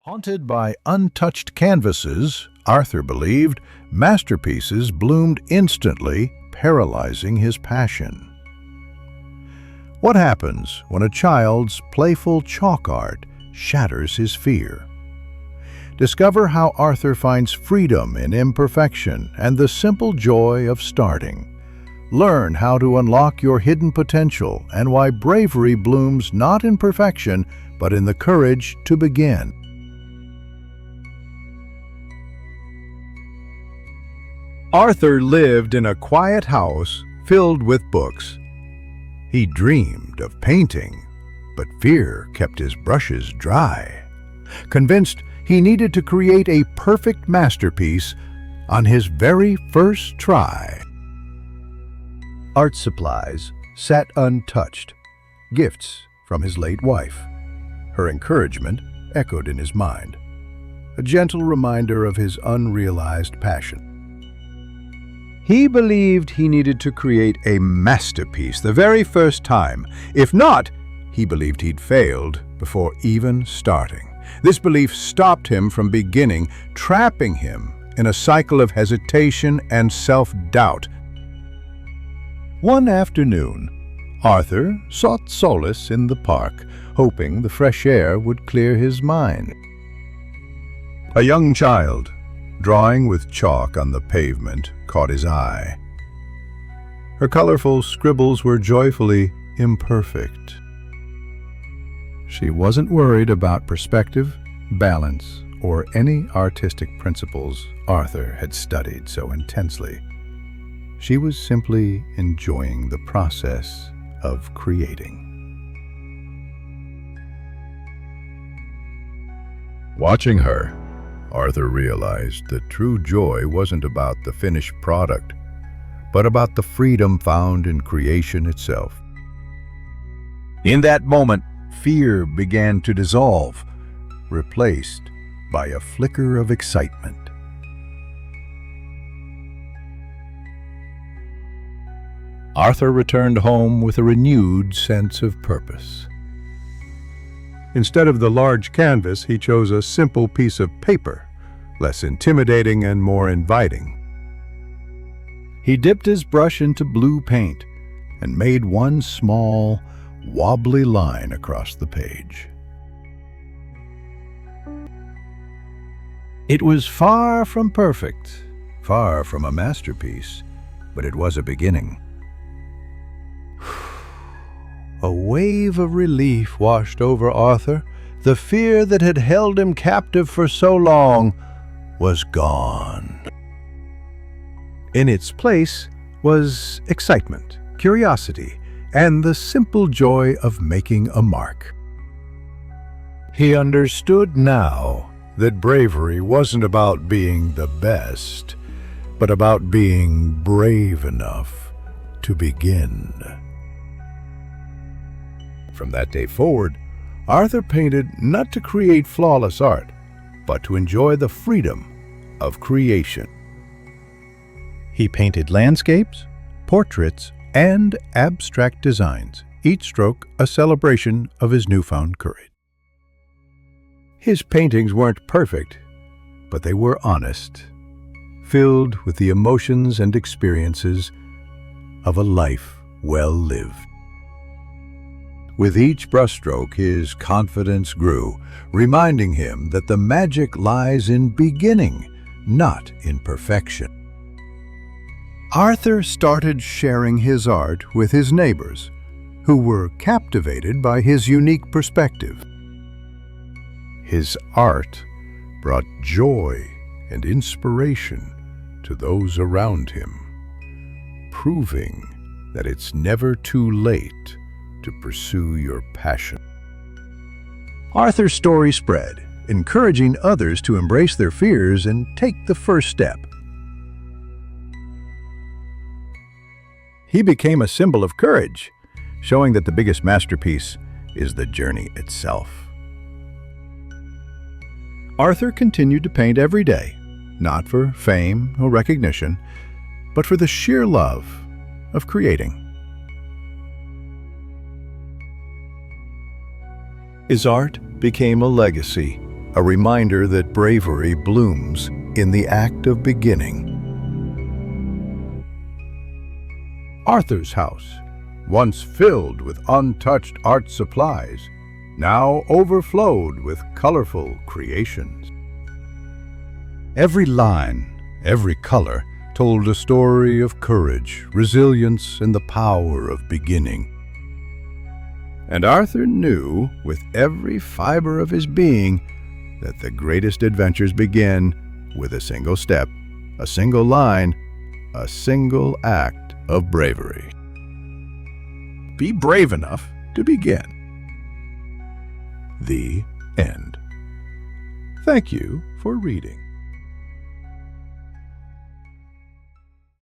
Haunted by untouched canvases, Arthur believed masterpieces bloomed instantly, paralyzing his passion. What happens when a child's playful chalk art shatters his fear? Discover how Arthur finds freedom in imperfection and the simple joy of starting. Learn how to unlock your hidden potential and why bravery blooms not in perfection, but in the courage to begin. Arthur lived in a quiet house filled with books. He dreamed of painting, but fear kept his brushes dry. Convinced he needed to create a perfect masterpiece on his very first try. Art supplies sat untouched, gifts from his late wife. Her encouragement echoed in his mind, a gentle reminder of his unrealized passion. He believed he needed to create a masterpiece the very first time. If not, he believed he'd failed before even starting. This belief stopped him from beginning, trapping him in a cycle of hesitation and self-doubt. One afternoon, Arthur sought solace in the park, hoping the fresh air would clear his mind. A young child, drawing with chalk on the pavement, caught his eye. Her colorful scribbles were joyfully imperfect. She wasn't worried about perspective, balance, or any artistic principles Arthur had studied so intensely. She was simply enjoying the process of creating. Watching her, Arthur realized that true joy wasn't about the finished product, but about the freedom found in creation itself. In that moment, fear began to dissolve, replaced by a flicker of excitement. Arthur returned home with a renewed sense of purpose. Instead of the large canvas, he chose a simple piece of paper, less intimidating and more inviting. He dipped his brush into blue paint and made one small, wobbly line across the page. It was far from perfect, far from a masterpiece, but it was a beginning. A wave of relief washed over Arthur. The fear that had held him captive for so long was gone. In its place was excitement, curiosity, and the simple joy of making a mark. He understood now that bravery wasn't about being the best, but about being brave enough to begin. From that day forward, Arthur painted not to create flawless art, but to enjoy the freedom of creation. He painted landscapes, portraits, and abstract designs, each stroke a celebration of his newfound courage. His paintings weren't perfect, but they were honest, filled with the emotions and experiences of a life well lived. With each brushstroke, his confidence grew, reminding him that the magic lies in beginning, not in perfection. Arthur started sharing his art with his neighbors, who were captivated by his unique perspective. His art brought joy and inspiration to those around him, proving that it's never too late to pursue your passion. Arthur's story spread, encouraging others to embrace their fears and take the first step. He became a symbol of courage, showing that the biggest masterpiece is the journey itself. Arthur continued to paint every day, not for fame or recognition, but for the sheer love of creating. His art became a legacy, a reminder that bravery blooms in the act of beginning. Arthur's house, once filled with untouched art supplies, now overflowed with colorful creations. Every line, every color, told a story of courage, resilience, and the power of beginning. And Arthur knew, with every fiber of his being, that the greatest adventures begin with a single step, a single line, a single act of bravery. Be brave enough to begin. The end. Thank you for reading.